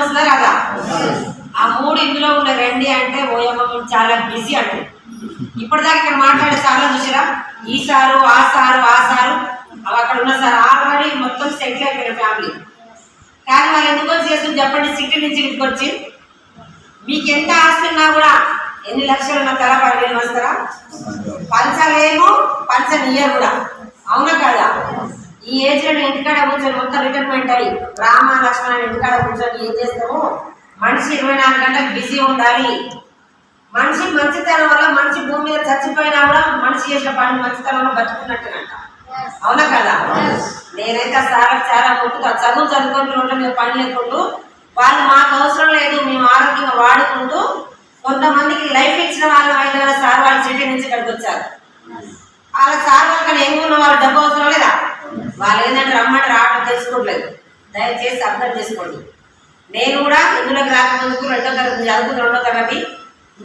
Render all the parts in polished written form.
వస్తుందా రాదా? ఆ 3 ఇందులో ఉన్న రండి అంటే ఓయమ్మ చాలా బిజీ అంటే ఇప్పటిదాకా ఇక్కడ మాట్లాడే సార్లు చూసారా? ఈ సారు ఆ సారు అవి అక్కడ ఉన్న సార్ ఆల్రెడీ మొత్తం సెటిల్ అయిపోయిన ఫ్యామిలీ. కానీ వాళ్ళు ఎందుకో చేస్తుంది చెప్పండి? సిటీ నుంచి ఇంటికి వచ్చి మీకు ఎంత ఆస్తున్నా కూడా ఎన్ని లక్షలు ఉన్న తల 10,000 వస్తారా? పంచలేమో పంచనియర్ కూడా. అవునా కదా? ఈ ఏజ్ లో ఇంటికాడ కూర్చొని మొత్తం రిటైర్మెంట్ అయ్యి రామ లక్ష్మణ ఇంటికాడ కూర్చొని ఏం చేస్తాము? మనిషి 24 గంటలు బిజీ ఉండాలి. మనిషి మంచితనం వల్ల మనిషి భూమి మీద చచ్చిపోయినా కూడా మనిషి చేసిన పని మంచితనంలో బతుకున్నట్టునంట. అవునా కదా? నేనైతే సార్ చాలా మొక్కుతా. చదువుకొని రోడ్ల మీద పని లేకుండా వాళ్ళు మాకు అవసరం లేదు, మేము ఆరోగ్యంగా వాడుకుంటూ కొంతమందికి లైఫ్ ఇచ్చిన వాళ్ళు అయిన సార్ వాళ్ళు సిటీ నుంచి ఇక్కడికి వచ్చారు. వాళ్ళ సార్ వాళ్ళకి ఎంగున్న వాళ్ళు డబ్బు అవసరం లేదా? వాళ్ళు ఏంటంటే రమ్మంటే రావడం తెలుసుకోవట్లేదు. దయచేసి అర్థం చేసుకోండి. నేను కూడా ఇందులోకి రాకముందుకు 2వ తరగతి చదువుకుని 2వ తరగతి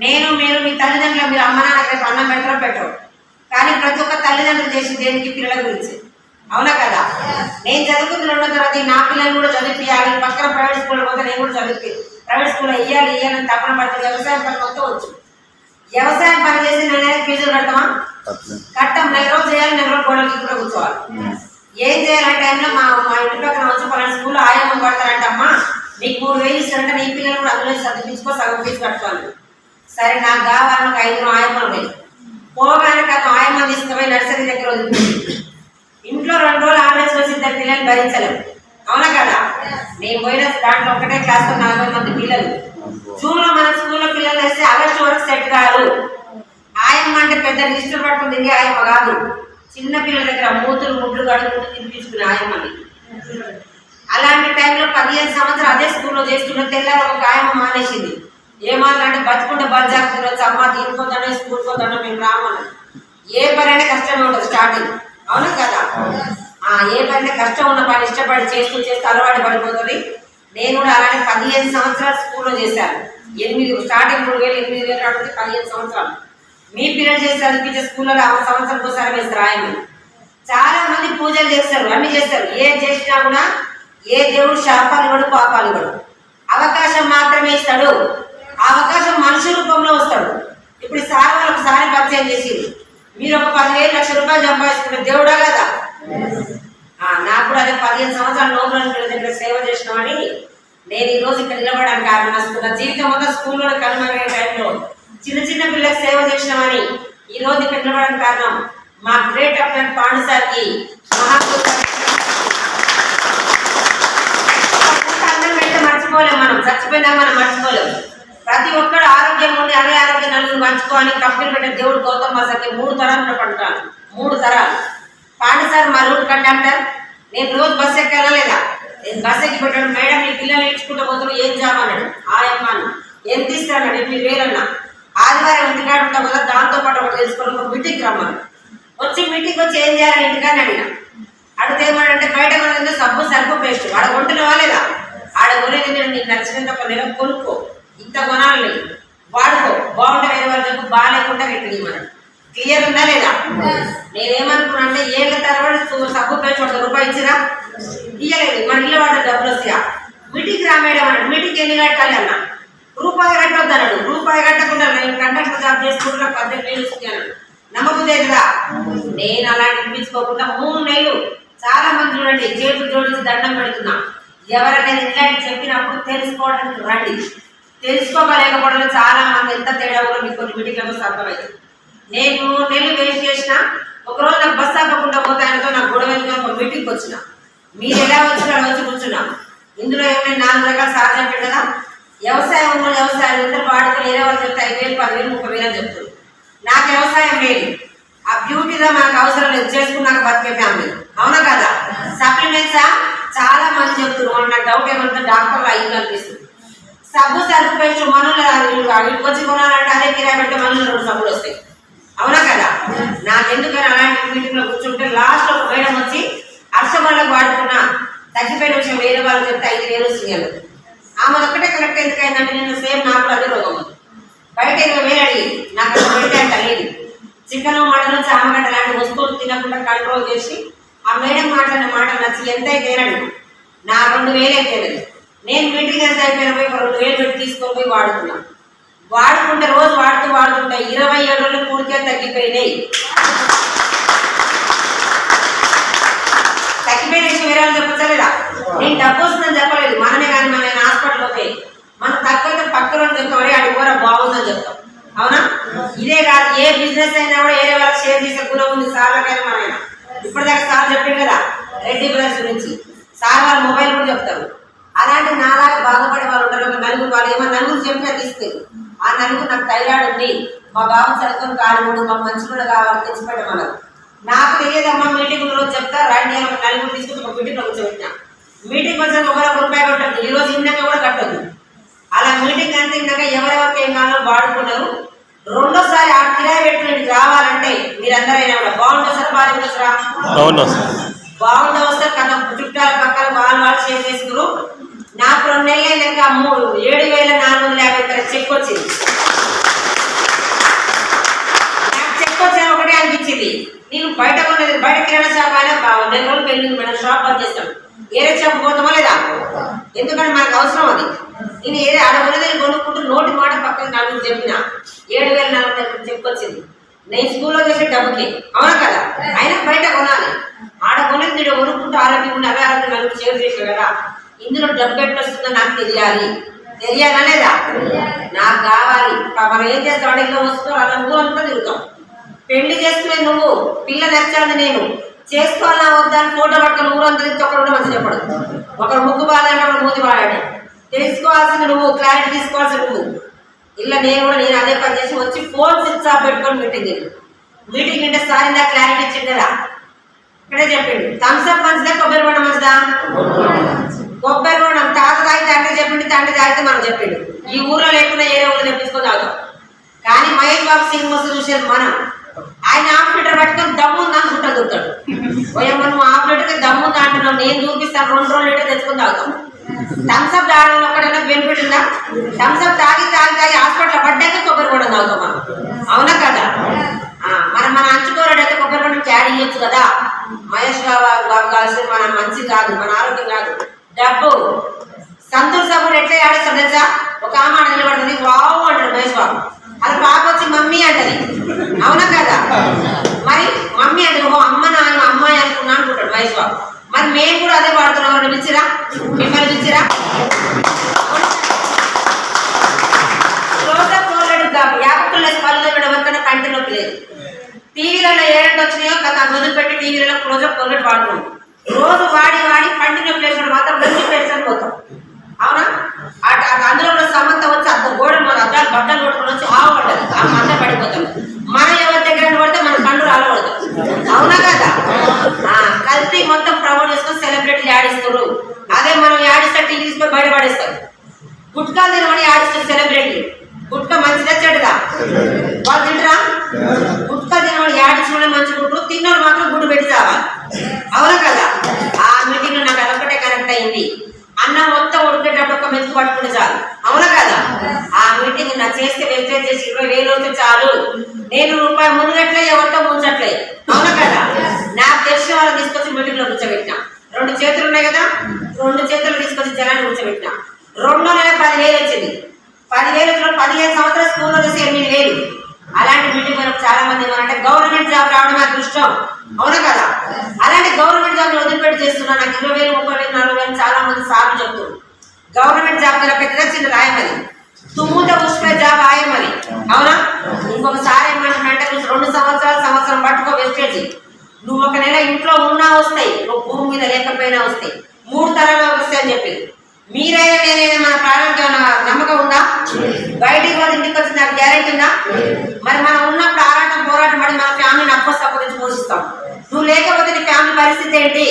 మీరు మీ తల్లిదండ్రులు మీరు అమ్మ నాన్న రేపు అన్నం పెట్టరు. కానీ ప్రతి ఒక్క తల్లిదండ్రులు చేసి దేనికి? పిల్లల గురించి. అవునా కదా? నేను చదువుకున్న 2వ తరగతి నా పిల్లలు కూడా చదివియాలి. పక్కన ప్రైవేట్ స్కూల్ పోతే నేను కూడా చదివి ప్రైవేట్ స్కూల్లో ఇయ్యాలని తప్పన పడుతుంది. వ్యవసాయం పని మొత్తం వచ్చు. వ్యవసాయం పని చేసి నేను ఫీజులు కడతామా? కట్టం. 1 రోజు చేయాలి, 1 రోజు గోడలకి కూడా కూర్చోవాలి. ఏం చేయాలంటే టైంలో మా ఇంటి పక్కన వచ్చి పలానా స్కూల్లో ఆయమ్మ పడతారంటే అమ్మా నీకు 3,000 ఇస్తారంటే నీ పిల్లలు కూడా అందులో చదివించుకో, సగం ఫీజు కట్టుకోవాలి. సరే నాకు కావాలని ఒక 5 ఆయమ్మలు ఉన్నాయి. పోగానే కాదు ఆయమ్మ తీసుకుపోయి నర్సరీ దగ్గర వదిలిపోయింది. ఇంట్లో 2 రోజులు హాలిడేస్ వచ్చి 2 పిల్లలు భరించలేరు. అవునా కదా? నేను పోయిన దాంట్లో ఒకటే క్లాస్లో 40 మంది పిల్లలు. జూన్లో మన స్కూల్లో పిల్లలు వేస్తే ఆగస్టు వరకు సెట్ కాదు. ఆయమ్మ అంటే పెద్ద రిజిస్టర్ పట్టుకుని తిరిగి ఆయమ్మ కాదు. చిన్న పిల్లల దగ్గర ముడ్లు కడుగుతూ తినిపించుకునే ఆయమ్మని. అలాంటి టైంలో 15 సంవత్సరాలు అదే స్కూల్లో చేస్తున్న తెల్లారి ఒక ఆయమ్మ మానేసింది. ఏమాలంటే బతుకుంటే బలిజాకుని వచ్చి అమ్మ తీరుకోతానే స్కూల్ పోతానో మేము రామని. ఏ పని అంటే కష్టమే ఉంటుంది స్టార్టింగ్. అవునా కదా? ఏ పని అంటే కష్టం ఉన్న పని ఇష్టపడి చేస్తూ అలవాటు పడిపోతుంది. నేను కూడా అలానే 15 సంవత్సరాలు స్కూల్లో చేశాను. స్టార్టింగ్ 3,000 8,000 అడిగితే 15 సంవత్సరాలు. మీ పిల్లలు చేసి చదివించే స్కూల్లో సంవత్సరం ఒకసారి వేస్తారు ఆయన్ని. చాలా మంది పూజలు చేస్తారు, అన్ని చేస్తారు. ఏం చేసినా కూడా ఏ దేవుడు శాపాలు ఇవ్వడు, పాపాలు ఇవ్వడు. అవకాశం మాత్రమే ఇస్తాడు. అవకాశం మనిషి రూపంలో వస్తాడు. ఇప్పుడు సార్ వాళ్ళు ఒకసారి పరిచయం చేసి మీరు ఒక 10,000 లక్షల రూపాయలు సంపాదించుకుంటే దేవుడా కదా? నాకు కూడా అదే 15 సంవత్సరాల లోపల పిల్లల దగ్గర సేవ చేసినామని నేను ఈ రోజు ఇక్కడ నిలబడడానికి కారణం. వస్తున్నా జీవితం మొత్తం స్కూల్లో కనుమరుగైన టైంలో చిన్న పిల్లలకు సేవ చేసినామని ఈ రోజు ఇక్కడ నిలబడడానికి కారణం మా గ్రేట్ అప్లెంట్ పాండు సార్కి అన్నం పెడితే మర్చిపోలేము. మనం చచ్చిపోయినా మనం మర్చిపోలేము. ప్రతి ఒక్కరు ఆరోగ్యం ఉండి అదే ఆరోగ్యం నలుగురు పంచుకోవాలి. కంపెనీ పెట్టిన దేవుడు గౌతమ్ మాసకి 3 తరాలు పంటాను. 3 తరాలు. పాండు సార్ మా రూట్ కండక్టర్. నేను రోజు బస్సు ఎక్కాలా లేదా? నేను బస్సు ఎక్కి పెట్టాడు. మేడం మీ పిల్లలు నేర్చుకుంటూ పోతాడు, ఏం జాబ్ అన్నాడు. ఆయమ్మాను ఎంత ఇస్తాడు? 8,000 అన్నా. ఆదివారం ఇంటికాడ ఉంటాం కదా, దాంతోపాటు ఒకటి తెలుసుకోవడం ఒక మీటింగ్ రమ్మని మీటింగ్ వచ్చి ఏం చేయాలని ఇంటికాని అడిగిన. అడిగితే ఏమనంటే బయట కొనేది సబ్బు పేస్ట్ ఆడ కొంటున్నావా లేదా? ఆడ కొనేది నీకు నచ్చినంత ఒక నెల కొనుక్కో, ఇంత కొనాలి, వాడుకో, బాగుంటే వేరే వాళ్ళు చెప్పు, బాగాలేకుండా రిటర్న్ ఇవ్వమని. క్లియర్ ఉందా లేదా? నేనేమనుకున్నా అంటే ఏళ్ళ తర్వాత సబ్బు పేస్ట్ 1 రూపాయి ఇచ్చినా ఇయ్యలేదు. మన ఇల్లు వాడే డబ్బులు వస్తాయా? మీటింగ్ రా మేడం అన్నాడు. మీటింగ్ ఎన్ని కట్టాలి అన్నా? రూపాయి కట్టొద్దు అన్నాడు. రూపాయి కట్టకుండా నేను కండక్టర్ జాబ్ చేసుకుంటున్నా 18,000 ఇస్తుంది అన్నాడు. నమ్మకపోతే కదా? నేను అలాంటి అనిపించుకోకుండా 3 నెలలు చాలా మంది చూడండి చేతులు జోడించి దండం పెడుతున్నా. ఎవరైనా ఇట్లాంటి చెప్పినప్పుడు తెలుసుకోవడానికి రండి. తెలుసుకోగలేకపోవడంలో చాలా మంది ఎంత తేడా కూడా మీకు కొన్ని మీటింగ్లకు అర్థమైంది. నేను 3 నెలలు వేస్ట్ చేసిన. ఒకరోజు నాకు బస్సు ఆపకుండా పోతే ఆయనతో నాకు గొడవగా ఒక మీటింగ్కి వచ్చిన. మీరు ఎలా వచ్చినా వచ్చి కూర్చున్నా. ఇందులో ఏమైనా 4 రకాల సాధ్యం పెట్టదా? వ్యవసాయం ఉన్న వ్యవసాయం ఇద్దరు వాడుకొని వేరే వాళ్ళు చెప్తే 5,000 10,000 30,000 అని చెప్తుంది. నాకు వ్యవసాయం లేదు. ఆ బ్యూటీగా మనకు అవసరం లేదు, చేసుకున్నాక బతికే ఫ్యామిలీ. అవునా కదా? సప్లిమెంట్సా చాలా మంది చెప్తున్నారు. నాకు డౌట్ ఏమంటే డాక్టర్లు అయ్యింది అనిపిస్తుంది. సబ్బు సరుకు పేస్ట్ మనలో వీటికి వచ్చి కొనాలంటే అదే కిరాయి పెడితే మనలో 2 సబ్బులు వస్తాయి. అవునా కదా? నాకెందుకని అలాంటి మీటింగ్లో కూర్చుంటే లాస్ట్ ఒక మేడం వచ్చి అర్షమల్లకు వాడుకున్నా తగ్గిపోయిన విషయం వేరే వాళ్ళు చెప్తే 5,000 వస్తుంది. ఆమె ఒక్కటే కరెక్ట్ ఎందుకైందంటే నేను సేమ్ నాకు అదే రోగం ఉంది. బయట 20,000 అడిగి నాకు బయట అంట లేదు. చికెన్ మటన్ చామగడ్డ లాంటి వస్తువులు తినకుండా కంట్రోల్ చేసి ఆ మేడం మాట్లాడిన మాట నచ్చి ఎంత అయితే అడిగి నా 2,000 అయితే నేను మీటింగ్ అంతా అయిపోయిన పోయి 2,000 పెట్టి తీసుకొని పోయి వాడుకున్నా. వాడుకుంటే రోజు వాడుతుంటే 27 రోజులు పూర్తిగా తగ్గిపోయినాయి. తగ్గిపోయిన విషయం వేరే వాళ్ళు చెప్పచ్చలేదా? నేను డబ్బు వస్తుందని చెప్పలేదు. మనమే కానీ మన హాస్పిటల్ పోతే మనం తక్కువైతే పక్కన చెప్తాం, అది కూడా బాగుందని చెప్తాం. అవునా? ఇదే కాదు, ఏ బిజినెస్ అయినా కూడా వేరే వాళ్ళకి షేర్ చేసే గుణం ఉంది సార్లకైనా మనైనా. ఇప్పటిదాకా సార్ చెప్పాడు కదా రెడ్డి బ్రదర్స్ గురించి. సార్ వాళ్ళ మొబైల్ కూడా చెప్తారు. అలాంటి నాలాగా బాధపడే వాళ్ళు ఉంటారు. ఒక నలుగురు వాళ్ళు ఏమన్నా నలుగురు చెప్పినా తీసుకెళ్ళి ఆ నలుగురు నాకు థైరాయిడ్ ఉంది, మా బాబు చదువుకొని కానివ్వండి, మాకు మంచి కూడా కావాలి తెచ్చిపెట్టమన్నారు. నాకు తెలియదమ్మా, మీటింగ్ రోజు చెప్తా రండి అని ఒక నలుగురు తీసుకుని ఒక మీటింగ్ కూర్చోబెట్టినా. మీటింగ్ వచ్చాక ₹1 కట్టద్దు, ఈరోజు ఇందాక కూడా కట్టద్దు. అలా మీటింగ్ అంతా ఇందాక ఎవరెవరికి ఏం కావాలో వాడుకున్నారు. రెండోసారి ఆ కిరాయి పెట్టుకుని రావాలంటే మీరందరైనా కూడా బాగుంటుంది సార్, బాగుంటుంది సార్, బాగుంటుంది వస్తే కథ చుట్టాల పక్కన వాళ్ళు షేర్ చేసుకున్నారు. నాకు 2 నెలలు అయినాక 7,450 చెక్ వచ్చింది. నాకు చెక్ వచ్చాను ఒకటే అనిపించింది. నేను బయట కొన్నది, బయట కిరాణా షాప్ అయినా 2 రోజులు వెళ్ళింది మేడం, షాప్ బంద్ చేస్తాం. ఏరే షాప్ పోతామా లేదా? ఎందుకంటే మనకు అవసరం అది. నేను ఏదే అడగలేదు కొనుక్కుంటూ నోటి మాట పక్కన నలుగురు చెప్పిన 7,450 చెక్ వచ్చింది. నేను స్కూల్లో చేసే డబ్బుకి. అవునా కదా? అయినా బయట కొనాలి. ఆడ కొనేది నేను కొనుక్కుంటూ ఆరోగ్యం ఉండి అనారోగ్యం నలుగురు షేర్ చేసాను కదా. ఇందులో డబ్బు ఎట్లా వస్తుందో నాకు తెలియాలా లేదా? నాకు కావాలి. మనం ఏం చేస్తాం, అడిగిన వస్తువు అలా ఊరంతా తిరుగుతాం. పెళ్లి చేసుకునే నువ్వు, పిల్ల నచ్చాలి నేను, చేసుకోవాలా వద్దా అని ఫోటో పట్టుకుని ఊరంతా తిరిగితే ఒకరు కూడా మంచి చెప్పడు. ఒకరు ముక్కు బాధంటే ఒకరు మూతి బాడాడు. తెలుసుకోవాల్సింది నువ్వు, క్లారిటీ తీసుకోవాల్సింది నువ్వు. ఇలా నేను అదే పని చేసి వచ్చి ఫోన్ స్విచ్ ఆఫ్ పెట్టుకొని మీటింగ్ అంటే సార్ ఇందా క్లారిటీ ఇచ్చింది కదా, ఇక్కడే చెప్పిండు. థమ్స్అప్ మంచిదా, కొబ్బరి బొండం మంచిదా? కొబ్బరి బొండం తాత తాగి తండ్రి చెప్పిండు, తండ్రి తాగితే మనం చెప్పిండు. ఈ ఊర్లో లేకుండా ఏ ఊళ్ళో తెప్పించుకొని తాగుతాం. కానీ మహేష్ బాబు సినిమా చూసేది మనం. ఆయన హాఫ్ లీటర్ పట్టుకొని దమ్ముందా గుట్ట దూతాడు. మనం హాఫ్ లీటర్కి దమ్ముందా అంటున్నాం. నేను చూపిస్తాను 2 లీటర్ తెచ్చుకొని తాగుతాం. థమ్స్అప్ తాగడం ఒకటైనా బెనిఫిట్ ఉందా? థమ్స్అప్ తాగి హాస్పిటల్ పడ్డాక కొబ్బరి బొండం తాగుతాం మనం. అవునా కదా? మన అంచుకోరాడైతే కొబ్బరి బొండం క్యారీ చేయొచ్చు కదా. మహేష్ బాబు కాల్సి మన మంచి కాదు, మన ఆరోగ్యం కాదు. డబ్బు సంతూర్ సబ్బులు ఎట్లా ఆడేస్తాడు తెలుసా? ఒక ఆమె నిలబడుతుంది, వావు అంటాడు మహేష్ బాబు. అది పాప వచ్చి మమ్మీ అంటది. అవునా కదా? మరి మమ్మీ అంటే అమ్మ నాన్న అమ్మాయి అనుకున్నా అనుకుంటాడు మహేష్ బాబు. మరి మేము కూడా అదే వాడుతున్నాం. ఎవరైనా పిలిచిరా? మిమ్మల్ని పిలిచిరా? పళ్ళు ఎవరికైనా కంటి నొప్పి లేదు. టీవీలలో ఏడంటే వచ్చినాయో వదిలిపెట్టి టీవీలలో క్లోజప్ కొల్లెట్ వాడుతున్నాం. రోజు వాడి కంటి నొప్పి లేచినప్పుడు మాత్రం మంచి పెన్షన్ పోతాం. అవునా? అందులో కూడా సమంత వచ్చి గోడ అద్దాలు బట్టలు కొట్టుకుని వచ్చి ఆవు పడ్డది, ఆ మంట పడిపోతాం. మనం ఎవరి దగ్గర పడితే మన కండు రాలబడతాం. అవునా కదా? కలిపి మొత్తం ప్రమోట్ చేసుకొని సెలబ్రిటీలు యాడిస్తారు. అదే మనం యాడిస్తే టీవీ తీసుకొని బయట పడేస్తారు. గుట్కా తినమని యాడిస్తారు సెలబ్రిటీలు. గుట్కా మంచిదా చెడుదా? వాళ్ళు తింటరా? గుట్కా తినమని యాడించిన మంచి గుడ్డు, తిన్నోడు మాత్రం గుడ్డు పెట్టి చావాలి. అవునా కదా? ఆ మీటింగ్ లో నాకు అదొక్కటే కరెక్ట్ అయింది. అన్నం మొత్తం ఉడికేటప్పుడు ఒక మెతుకు పట్టుకుంటే చాలు. అవునా కదా? ఆ మీటింగ్ నా చేస్తే వెస్టేజ్ చేసి 20,000 వస్తే చాలు. నేను రూపాయి మునుగట్లే, ఎవరితో ముంచట్లే. అవునా కదా? నాకు తెలిసిన వాళ్ళని తీసుకొచ్చి మీటింగ్ లో కూర్చోబెట్టినా. 2 చేతులు ఉన్నాయి కదా, 2 చేతులు తీసుకొచ్చి జనాన్ని కూర్చోబెట్టినా. 2 నెలల 10,000 వచ్చింది. 10,000 15 సంవత్సరాలు స్కూల్లో చేసి 8,000. అలాంటి మీటింగ్ మనకు చాలా మంది ఏమనంటే గవర్నమెంట్ జాబ్ రావడం అదృష్టం. అవునా కదా? అలాంటి గవర్నమెంట్ జాబ్ వదిలిపెట్టి చేస్తున్నా. నాకు 20,000, 30,000, 40,000 చాలా మంది సార్లు చెప్తున్నారు. గవర్నమెంట్ జాబ్ పెద్దగా చిన్న రాయమని, తుమ్ముతో పుష్పే జాబ్ ఆయమని. అవునా? ఇంకొకసారి ఏమంటే 2 సంవత్సరం పట్టుకో వెస్టేజ్. నువ్వు 1 నెల ఇంట్లో ఉన్నా వస్తాయి, నువ్వు భూమి మీద లేకపోయినా వస్తాయి. 3 తరాలు వస్తాయి అని చెప్పింది. మీరైనా నేనైనా మన ప్రాణానికి ఏమైనా నమ్మకం ఉందా? బయటికి వాళ్ళ ఇంటికి వచ్చి నాకు గ్యారెంటీ ఉందా? మరి మనం ఉన్నప్పుడు పోరాటం పడి మన ఫ్యామిలీని అప్పటి పోషిస్తాం. నువ్వు లేకపోతే నీ ఫ్యామిలీ పరిస్థితి ఏంటి?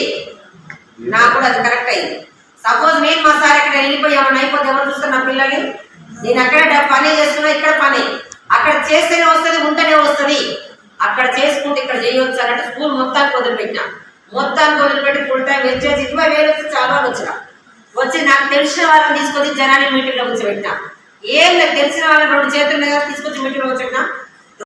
నాకు కూడా అది కరెక్ట్ అయింది. సపోజ్ నేను మా సార్ ఎక్కడ వెళ్ళిపోయి ఏమన్నా అయిపోతే ఎవరు చూస్తారు నా పిల్లల్ని? నేను అక్కడ పని చేస్తున్నా, ఇక్కడ పని అక్కడ చేస్తేనే వస్తుంది, ఉంటేనే వస్తుంది. అక్కడ చేసుకుంటే ఇక్కడ చేయవచ్చు అన్నట్టు స్కూల్ మొత్తానికి వదిలిపెట్టినా. వదిలిపెట్టి ఫుల్ టైం వచ్చేసి 20,000 వచ్చి చాలా వచ్చి నాకు తెలిసిన వాళ్ళని తీసుకొచ్చి జనాన్ని మీటింగ్లో కూర్చోబెట్టినా. ఏం లేదు, తెలిసిన వాళ్ళని 2 చేతులు తీసుకొచ్చి మీటింగ్లో కూర్చోబెట్టినా.